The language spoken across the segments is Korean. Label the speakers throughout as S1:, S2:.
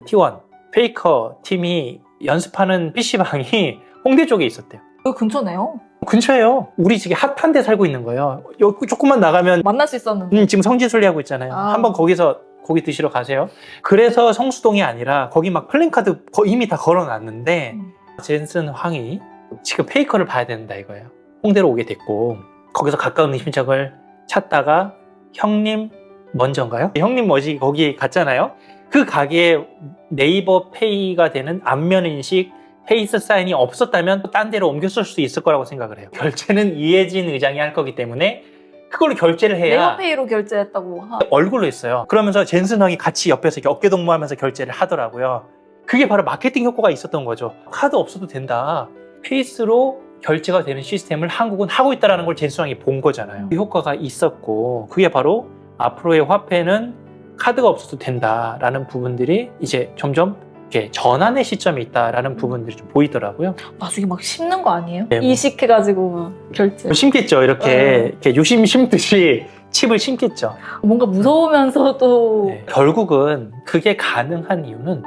S1: T1 페이커 팀이 연습하는 PC방이 홍대 쪽에 있었대요.
S2: 여기 근처네요.
S1: 근처에요. 우리 지금 핫한 데 살고 있는 거예요. 여기 조금만 나가면
S2: 만날 수 있었는데.
S1: 지금 성지순례 하고 있잖아요.
S2: 아.
S1: 한번 거기서 고기 드시러 가세요. 그래서 성수동이 아니라 거기 막 플랜카드 이미 다 걸어놨는데 젠슨 황이 지금 페이커를 봐야 된다 이거예요. 홍대로 오게 됐고 거기서 가까운 음식점을 찾다가 형님 먼저인가요? 형님 뭐지 거기 갔잖아요. 그 가게에 네이버 페이가 되는 안면 인식 페이스 사인이 없었다면 딴 데로 옮겼을 수도 있을 거라고 생각을 해요. 결제는 이혜진 의장이 할 거기 때문에 그걸로 결제를 해야
S2: 네이버페이로 결제했다고
S1: 얼굴로 했어요. 그러면서 젠슨 황이 같이 옆에서 이렇게 어깨동무하면서 결제를 하더라고요. 그게 바로 마케팅 효과가 있었던 거죠. 카드 없어도 된다. 페이스로 결제가 되는 시스템을 한국은 하고 있다는 걸 젠슨 황이 본 거잖아요. 그 효과가 있었고 그게 바로 앞으로의 화폐는 카드가 없어도 된다라는 부분들이 이제 점점 이렇게 전환의 시점이 있다라는 부분들이 좀 보이더라고요.
S2: 나중에 막 심는 거 아니에요?
S1: 네.
S2: 이식해가지고 막 결제.
S1: 심겠죠. 이렇게 유심 심듯이 칩을 심겠죠.
S2: 뭔가 무서우면서도
S1: 네. 결국은 그게 가능한 이유는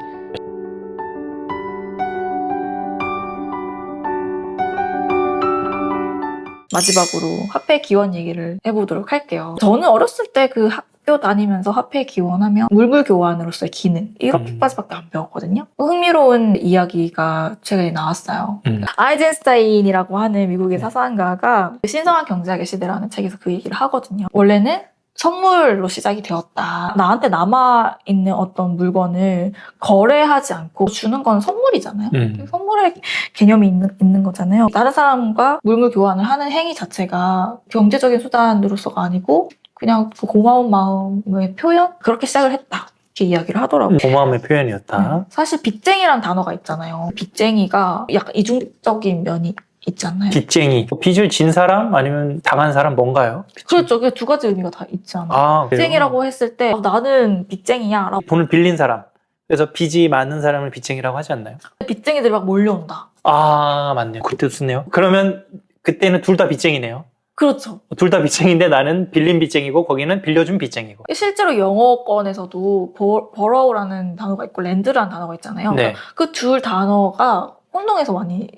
S2: 마지막으로 화폐 기원 얘기를 해보도록 할게요. 저는 어렸을 때 그 학교 다니면서 화폐 기원하면 물물 교환으로서의 기능 이렇게까지밖에 안 배웠거든요. 흥미로운 이야기가 최근에 나왔어요. 아이젠스타인이라고 하는 미국의 사상가가 신성한 경제학의 시대라는 책에서 그 얘기를 하거든요. 원래는 선물로 시작이 되었다. 나한테 남아있는 어떤 물건을 거래하지 않고 주는 건 선물이잖아요. 선물의 개념이 있는 거잖아요. 다른 사람과 물물 교환을 하는 행위 자체가 경제적인 수단으로서가 아니고 그냥 그 고마운 마음의 표현? 그렇게 시작을 했다. 이렇게 이야기를 하더라고요.
S1: 고마움의 표현이었다.
S2: 사실 빚쟁이란 단어가 있잖아요. 빚쟁이가 약간 이중적인 면이 있잖아요.
S1: 빚쟁이. 빚을 진 사람 아니면 당한 사람 뭔가요?
S2: 그렇죠. 그게 두 가지 의미가 다 있잖아요.
S1: 아, 그래요?
S2: 빚쟁이라고 했을 때 나는 빚쟁이야 라고.
S1: 돈을 빌린 사람. 그래서 빚이 많은 사람을 빚쟁이라고 하지 않나요?
S2: 빚쟁이들이 막 몰려온다.
S1: 아, 맞네요. 그때 쓰네요. 그러면 그때는 둘 다 빚쟁이네요.
S2: 그렇죠.
S1: 둘 다 빚쟁인데 나는 빌린 빚쟁이고 거기는 빌려준 빚쟁이고.
S2: 실제로 영어권에서도 borrow라는 단어가 있고 랜드라는 단어가 있잖아요.
S1: 네.
S2: 그 둘 단어가 혼동해서 많이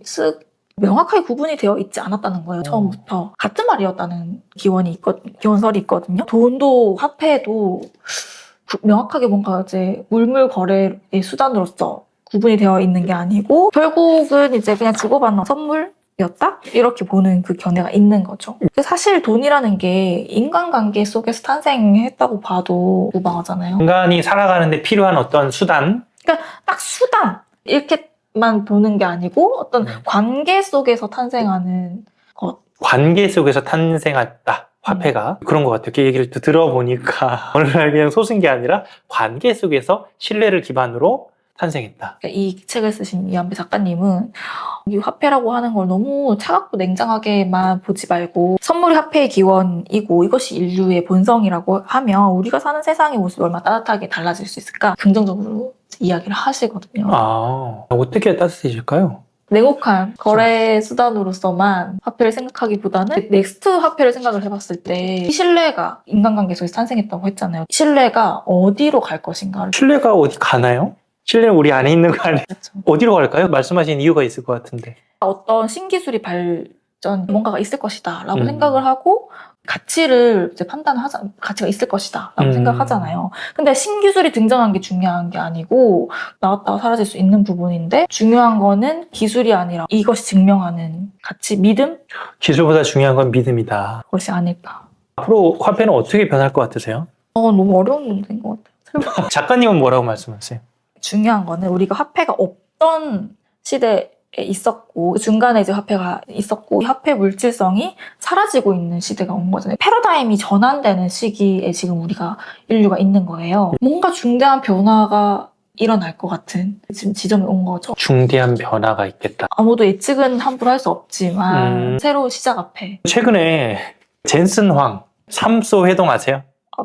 S2: 명확하게 구분이 되어 있지 않았다는 거예요. 처음부터. 같은 말이었다는 기원설이 있거든요. 돈도 화폐도 명확하게 뭔가 이제 물물 거래의 수단으로서 구분이 되어 있는 게 아니고 결국은 이제 그냥 주고받는 선물이었다? 이렇게 보는 그 견해가 있는 거죠. 사실 돈이라는 게 인간관계 속에서 탄생했다고 봐도 무방하잖아요.
S1: 인간이 살아가는데 필요한 어떤 수단.
S2: 그러니까 딱 수단 이렇게만 보는 게 아니고 어떤 관계 속에서 탄생하는 것.
S1: 관계 속에서 탄생했다. 화폐가. 그런 것 같아요. 그 얘기를 또 들어보니까 어느 날 그냥 솟은 게 아니라 관계 속에서 신뢰를 기반으로 탄생했다.
S2: 이 책을 쓰신 이한배 작가님은 이 화폐라고 하는 걸 너무 차갑고 냉정하게만 보지 말고 선물이 화폐의 기원이고 이것이 인류의 본성이라고 하면 우리가 사는 세상의 모습이 얼마나 따뜻하게 달라질 수 있을까 긍정적으로 이야기를 하시거든요.
S1: 아, 어떻게 따뜻해질까요?
S2: 냉혹한 거래 수단으로서만 화폐를 생각하기보다는 넥스트 화폐를 생각을 해봤을 때 신뢰가 인간관계 속에서 탄생했다고 했잖아요. 신뢰가 어디로 갈 것인가를.
S1: 신뢰가 어디 가나요? 신뢰는 우리 안에 있는 거 아니에요?
S2: 그렇죠.
S1: 어디로 갈까요? 말씀하신 이유가 있을 것 같은데.
S2: 어떤 신기술이 뭔가가 있을 것이다 라고 생각을 하고 가치를 이제 가치가 있을 것이다 라고 생각하잖아요. 근데 신기술이 등장한 게 중요한 게 아니고 나왔다가 사라질 수 있는 부분인데 중요한 거는 기술이 아니라 이것이 증명하는 가치, 믿음?
S1: 기술보다 중요한 건 믿음이다.
S2: 그것이 아닐까.
S1: 앞으로 화폐는 어떻게 변할 것 같으세요?
S2: 너무 어려운 문제인 것 같아요.
S1: 작가님은 뭐라고 말씀하세요?
S2: 중요한 거는 우리가 화폐가 없던 시대에 있었고 중간에 이제 화폐가 있었고 화폐 물질성이 사라지고 있는 시대가 온 거잖아요. 패러다임이 전환되는 시기에 지금 우리가 인류가 있는 거예요. 뭔가 중대한 변화가 일어날 것 같은 지금 지점에 온 거죠.
S1: 중대한 변화가 있겠다.
S2: 아무도 예측은 함부로 할 수 없지만 새로운 시작 앞에.
S1: 최근에 젠슨 황 삼소 회동 아세요?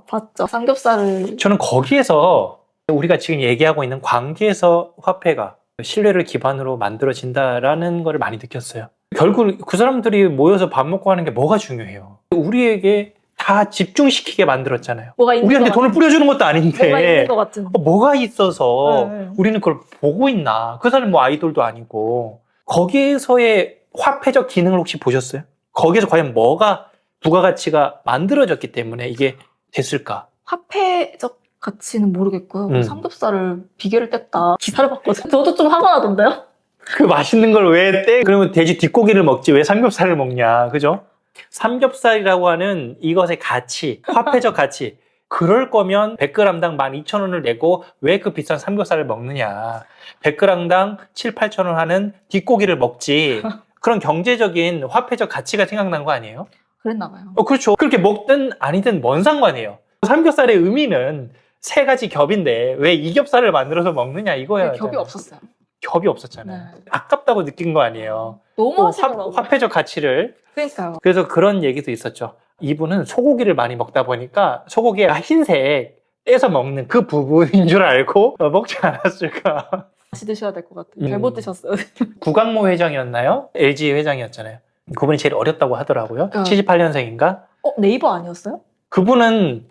S2: 봤죠. 삼겹살을.
S1: 저는 거기에서 우리가 지금 얘기하고 있는 관계에서 화폐가 신뢰를 기반으로 만들어진다라는 걸 많이 느꼈어요. 결국 그 사람들이 모여서 밥 먹고 하는 게 뭐가 중요해요? 우리에게 다 집중시키게 만들었잖아요.
S2: 뭐가 있는
S1: 우리한테
S2: 것
S1: 돈을 뿌려주는 것도
S2: 뭐가 있는
S1: 아닌데
S2: 것 같은.
S1: 뭐가 있어서
S2: 네.
S1: 우리는 그걸 보고 있나. 그 사람이 뭐 아이돌도 아니고. 거기에서의 화폐적 기능을 혹시 보셨어요? 거기에서 과연 뭐가 부가가치가 만들어졌기 때문에 이게 됐을까?
S2: 화폐적 가치는 모르겠고요.
S1: 음.
S2: 삼겹살을 비계를 뗐다 기사를 봤거든요. 저도 좀 화가 나던데요.
S1: 그 맛있는 걸 왜 떼? 그러면 돼지 뒷고기를 먹지 왜 삼겹살을 먹냐. 그죠? 삼겹살이라고 하는 이것의 가치, 화폐적 가치. 그럴 거면 100g당 12,000원을 내고 왜 그 비싼 삼겹살을 먹느냐. 100g당 7, 8,000원 하는 뒷고기를 먹지. 그런 경제적인 화폐적 가치가 생각난 거 아니에요?
S2: 그랬나 봐요.
S1: 그렇죠. 그렇게 먹든 아니든 뭔 상관이에요. 삼겹살의 의미는 세 가지 겹인데 왜 이겹살을 만들어서 먹느냐 이거예요.
S2: 겹이 없었어요.
S1: 겹이 없었잖아요.
S2: 네.
S1: 아깝다고 느낀 거 아니에요.
S2: 너무
S1: 또
S2: 하시더라고요.
S1: 화폐적 가치를.
S2: 그러니까요.
S1: 그래서 그런 얘기도 있었죠. 이분은 소고기를 많이 먹다 보니까 소고기의 흰색 떼서 먹는 그 부분인 줄 알고 먹지 않았을까.
S2: 다시 드셔야 될 것 같아요. 잘못 드셨어요.
S1: 구강모 회장이었나요? LG 회장이었잖아요. 그분이 제일 어렸다고 하더라고요. 78년생인가?
S2: 네이버 아니었어요?
S1: 그분은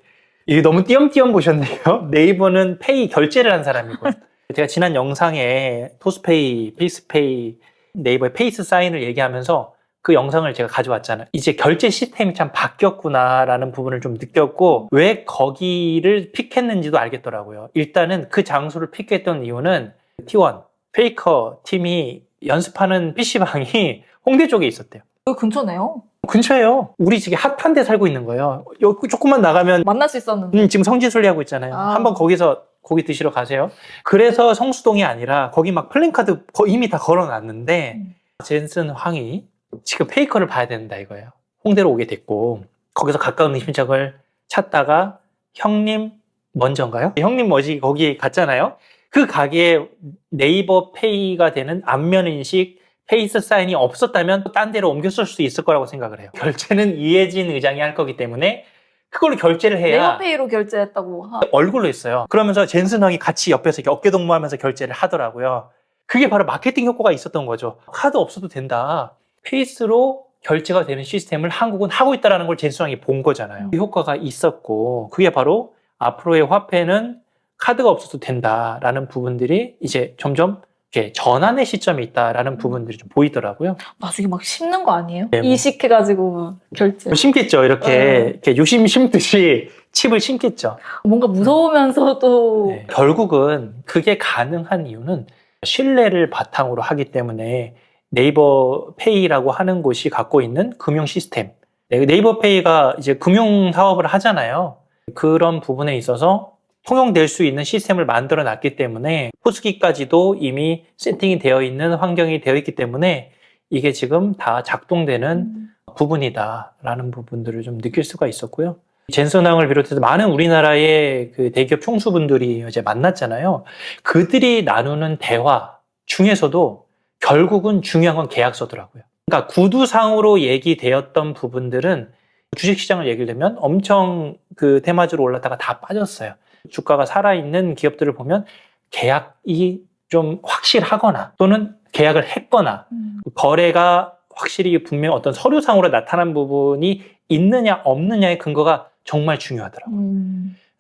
S1: 이게 너무 띄엄띄엄 보셨네요. 네이버는 페이 결제를 한 사람이고. 제가 지난 영상에 토스페이, 페이스페이, 네이버의 페이스 사인을 얘기하면서 그 영상을 제가 가져왔잖아요. 이제 결제 시스템이 참 바뀌었구나라는 부분을 좀 느꼈고 왜 거기를 픽했는지도 알겠더라고요. 일단은 그 장소를 픽했던 이유는 T1, 페이커 팀이 연습하는 PC방이 홍대 쪽에 있었대요.
S2: 여기 근처네요.
S1: 근처에요. 우리 지금 핫한 데 살고 있는 거예요. 여기 조금만 나가면
S2: 만날 수 있었는데.
S1: 지금 성지순례 하고 있잖아요.
S2: 아.
S1: 한번 거기서 고기 드시러 가세요. 그래서 성수동이 아니라 거기 막 플랜카드 이미 다 걸어놨는데 젠슨 황이 지금 페이커를 봐야 된다 이거예요. 홍대로 오게 됐고 거기서 가까운 음식점을 찾다가 형님 먼저인가요? 형님 뭐지 거기 갔잖아요. 그 가게에 네이버 페이가 되는 안면 인식 페이스 사인이 없었다면 딴 데로 옮겼을 수 있을 거라고 생각을 해요. 결제는 이혜진 의장이 할 거기 때문에 그걸로 결제를 해야
S2: 네이버페이로 결제했다고.
S1: 얼굴로 했어요. 그러면서 젠슨 황이 같이 옆에서 이렇게 어깨 동무하면서 결제를 하더라고요. 그게 바로 마케팅 효과가 있었던 거죠. 카드 없어도 된다. 페이스로 결제가 되는 시스템을 한국은 하고 있다는 걸 젠슨 황이 본 거잖아요. 그 효과가 있었고 그게 바로 앞으로의 화폐는 카드가 없어도 된다라는 부분들이 이제 점점 이렇게 전환의 시점에 있다라는 부분들이 좀 보이더라고요.
S2: 나중에 막 심는 거 아니에요?
S1: 네, 뭐.
S2: 이식해가지고 결제.
S1: 심겠죠. 이렇게 유심 심듯이 칩을 심겠죠.
S2: 뭔가 무서우면서도.
S1: 네. 결국은 그게 가능한 이유는 신뢰를 바탕으로 하기 때문에 네이버 페이라고 하는 곳이 갖고 있는 금융 시스템. 네이버 페이가 이제 금융 사업을 하잖아요. 그런 부분에 있어서 통용될 수 있는 시스템을 만들어 놨기 때문에 포스기까지도 이미 세팅이 되어 있는 환경이 되어 있기 때문에 이게 지금 다 작동되는 부분이다라는 부분들을 좀 느낄 수가 있었고요. 젠슨 황을 비롯해서 많은 우리나라의 그 대기업 총수분들이 이제 만났잖아요. 그들이 나누는 대화 중에서도 결국은 중요한 건 계약서더라고요. 그러니까 구두상으로 얘기되었던 부분들은 주식시장을 얘기를 하면 엄청 그 테마주로 올랐다가 다 빠졌어요. 주가가 살아있는 기업들을 보면 계약이 좀 확실하거나 또는 계약을 했거나 거래가 확실히 분명 어떤 서류상으로 나타난 부분이 있느냐 없느냐의 근거가 정말 중요하더라고요.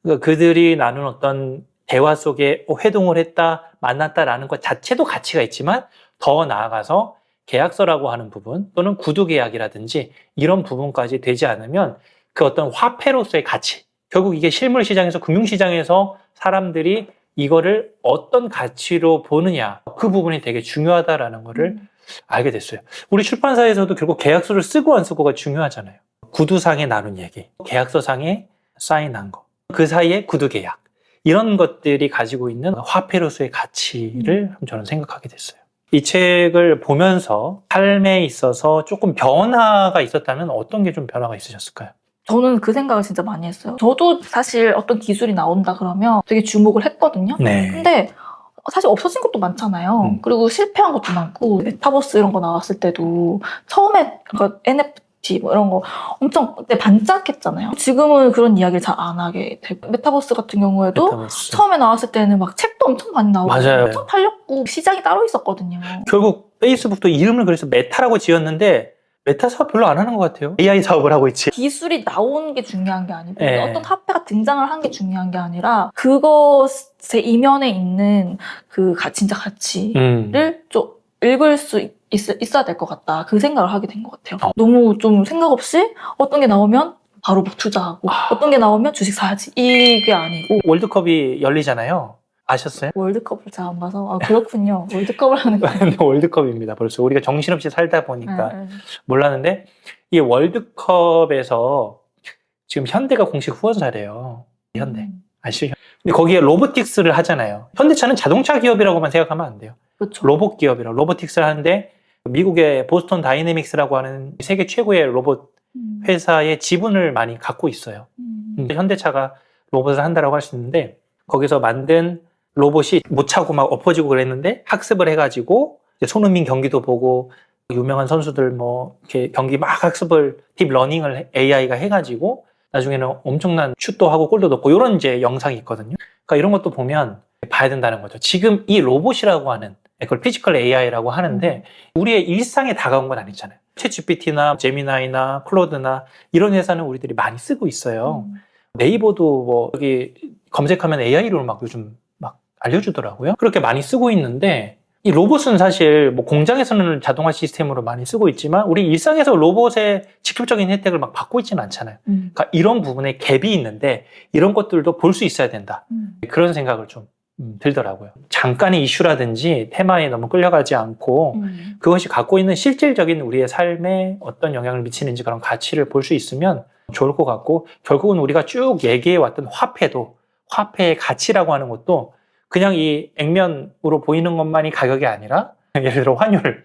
S1: 그러니까 그들이 나눈 어떤 대화 속에 회동을 했다, 만났다라는 것 자체도 가치가 있지만 더 나아가서 계약서라고 하는 부분 또는 구두 계약이라든지 이런 부분까지 되지 않으면 그 어떤 화폐로서의 가치, 결국 이게 실물 시장에서 금융 시장에서 사람들이 이거를 어떤 가치로 보느냐 그 부분이 되게 중요하다라는 거를 알게 됐어요. 우리 출판사에서도 결국 계약서를 쓰고 안 쓰고가 중요하잖아요. 구두상에 나눈 얘기, 계약서상에 사인한 거, 그 사이에 구두 계약 이런 것들이 가지고 있는 화폐로서의 가치를 저는 생각하게 됐어요. 이 책을 보면서 삶에 있어서 조금 변화가 있었다면 어떤 게 좀 변화가 있으셨을까요?
S2: 저는 그 생각을 진짜 많이 했어요. 저도 사실 어떤 기술이 나온다 그러면 되게 주목을 했거든요.
S1: 네.
S2: 근데 사실 없어진 것도 많잖아요. 그리고 실패한 것도 많고 메타버스 이런 거 나왔을 때도 처음에 그러니까 NFT 뭐 이런 거 엄청 그때 반짝했잖아요. 지금은 그런 이야기를 잘 안 하게 되고 메타버스 같은 경우에도
S1: 메타버스.
S2: 처음에 나왔을 때는 막 책도 엄청 많이 나오고
S1: 맞아요.
S2: 엄청 팔렸고 시장이 따로 있었거든요.
S1: 결국 페이스북도 이름을 그래서 메타라고 지었는데 메타 사업 별로 안 하는 것 같아요. AI 사업을 하고 있지.
S2: 기술이 나오는 게 중요한 게 아니고
S1: 네.
S2: 어떤 화폐가 등장을 한 게 중요한 게 아니라 그것의 이면에 있는 그 진짜 가치를 좀 읽을 수 있어야 될 것 같다. 그 생각을 하게 된 것 같아요. 너무 좀 생각 없이 어떤 게 나오면 바로 막 투자하고 어떤 게 나오면 주식 사야지 이게 아니고.
S1: 월드컵이 열리잖아요. 아셨어요?
S2: 월드컵을 잘 안 봐서 그렇군요. 월드컵을 하는 거예요.
S1: 월드컵입니다. 벌써 우리가 정신없이 살다 보니까
S2: 네.
S1: 몰랐는데 이 월드컵에서 지금 현대가 공식 후원사래요. 현대. 아시죠? 근데 거기에 로보틱스를 하잖아요. 현대차는 자동차 기업이라고만 생각하면 안 돼요.
S2: 그렇죠.
S1: 로봇 기업이라고. 로보틱스를 하는데 미국의 보스턴 다이내믹스라고 하는 세계 최고의 로봇 회사의 지분을 많이 갖고 있어요. 현대차가 로봇을 한다라고 할 수 있는데 거기서 만든 로봇이 못 차고 막 엎어지고 그랬는데 학습을 해가지고 손흥민 경기도 보고 유명한 선수들 뭐 이렇게 경기 막 학습을 딥러닝을 AI가 해가지고 나중에는 엄청난 슛도 하고 골도 넣고 이런 이제 영상이 있거든요. 그러니까 이런 것도 보면 봐야 된다는 거죠. 지금 이 로봇이라고 하는 그걸 피지컬 AI라고 하는데 우리의 일상에 다가온 건 아니잖아요. 챗GPT나 제미나이나 클로드나 이런 회사는 우리들이 많이 쓰고 있어요. 네이버도 뭐 여기 검색하면 AI로 막 요즘 막 알려주더라고요. 그렇게 많이 쓰고 있는데 이 로봇은 사실 뭐 공장에서는 자동화 시스템으로 많이 쓰고 있지만 우리 일상에서 로봇의 직접적인 혜택을 막 받고 있지는 않잖아요. 그러니까 이런 부분에 갭이 있는데 이런 것들도 볼 수 있어야 된다. 그런 생각을 좀 들더라고요. 잠깐의 이슈라든지 테마에 너무 끌려가지 않고 그것이 갖고 있는 실질적인 우리의 삶에 어떤 영향을 미치는지 그런 가치를 볼 수 있으면 좋을 것 같고 결국은 우리가 쭉 얘기해왔던 화폐도 화폐의 가치라고 하는 것도 그냥 이 액면으로 보이는 것만이 가격이 아니라 예를 들어 환율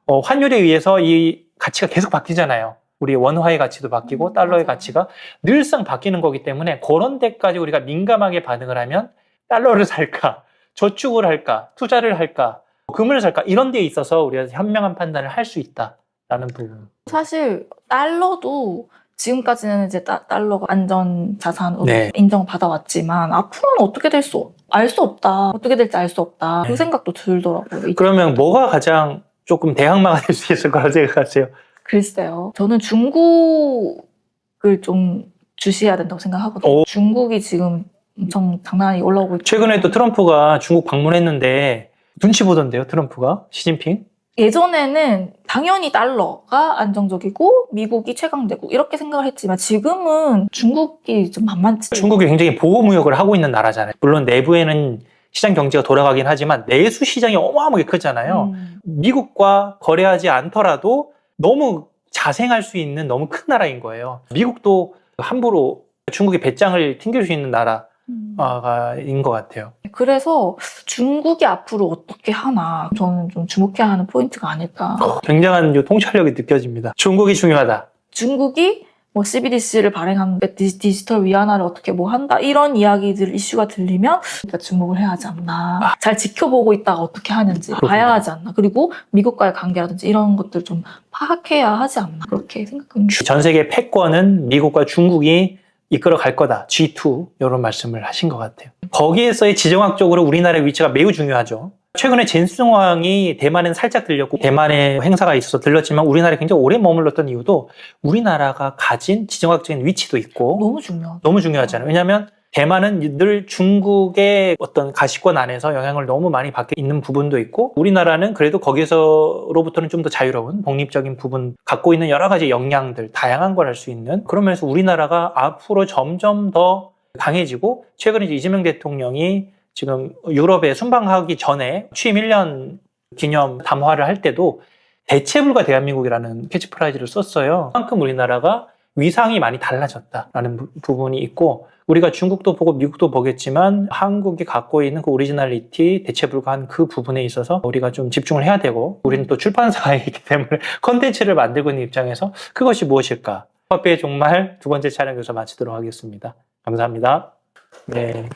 S1: 환율에 의해서 이 가치가 계속 바뀌잖아요. 우리 원화의 가치도 바뀌고 달러의
S2: 맞아요.
S1: 가치가 늘상 바뀌는 거기 때문에 그런 데까지 우리가 민감하게 반응을 하면 달러를 살까 저축을 할까 투자를 할까 금을 살까 이런 데에 있어서 우리가 현명한 판단을 할 수 있다라는 부분.
S2: 사실 달러도 지금까지는 이제 달러가 안전 자산으로
S1: 네.
S2: 인정받아왔지만 앞으로는 어떻게 알 수 없다. 어떻게 될지 알 수 없다.
S1: 네.
S2: 그 생각도 들더라고요.
S1: 그러면 뭐가 가장 조금 대항마가 될 수 있을 거라고 생각하세요?
S2: 글쎄요. 저는 중국을 좀 주시해야 된다고 생각하거든요. 중국이 지금 엄청 장난이 올라오고 있고
S1: 최근에 또 트럼프가 중국 방문했는데 눈치 보던데요, 트럼프가? 시진핑?
S2: 예전에는 당연히 달러가 안정적이고 미국이 최강대국 이렇게 생각을 했지만 지금은 중국이 좀 만만치.
S1: 중국이 굉장히 보호무역을 하고 있는 나라잖아요. 물론 내부에는 시장 경제가 돌아가긴 하지만 내수 시장이 어마어마하게 크잖아요. 미국과 거래하지 않더라도 너무 자생할 수 있는 너무 큰 나라인 거예요. 미국도 함부로 중국의 배짱을 튕길 수 있는 나라인 것 같아요.
S2: 그래서 중국이 앞으로 어떻게 하나 저는 좀 주목해야 하는 포인트가 아닐까.
S1: 굉장한 통찰력이 느껴집니다. 중국이 중요하다.
S2: 중국이 뭐 CBDC를 발행한 디지털 위안화를 어떻게 뭐 한다 이런 이야기들 이슈가 들리면 그러니까 주목을 해야 하지 않나. 잘 지켜보고 있다가 어떻게 하는지 봐야 하지 않나. 그리고 미국과의 관계라든지 이런 것들 좀 파악해야 하지 않나. 그렇게 생각합니다.
S1: 전 세계 패권은 미국과 중국이 이끌어 갈 거다. G2 이런 말씀을 하신 것 같아요. 거기에서의 지정학적으로 우리나라의 위치가 매우 중요하죠. 최근에 젠스왕이 대만에 살짝 들렸고 대만에 행사가 있어서 들렸지만 우리나라에 굉장히 오래 머물렀던 이유도 우리나라가 가진 지정학적인 위치도 있고 너무 중요하잖아요. 왜냐하면 대만은 늘 중국의 어떤 가시권 안에서 영향을 너무 많이 받게 있는 부분도 있고 우리나라는 그래도 거기서로부터는 좀 더 자유로운 독립적인 부분 갖고 있는 여러 가지 역량들 다양한 걸 할 수 있는 그런 면에서 우리나라가 앞으로 점점 더 강해지고 최근에 이제 이재명 대통령이 지금 유럽에 순방하기 전에 취임 1년 기념 담화를 할 때도 대체불가 대한민국이라는 캐치프라이즈를 썼어요. 그만큼 우리나라가 위상이 많이 달라졌다라는 부분이 있고 우리가 중국도 보고 미국도 보겠지만 한국이 갖고 있는 그 오리지널리티 대체불가한 그 부분에 있어서 우리가 좀 집중을 해야 되고 우리는 또 출판사이기 때문에 콘텐츠를 만들고 있는 입장에서 그것이 무엇일까? 화폐의 종말 두 번째 촬영 여기서 마치도록 하겠습니다. 감사합니다. 네.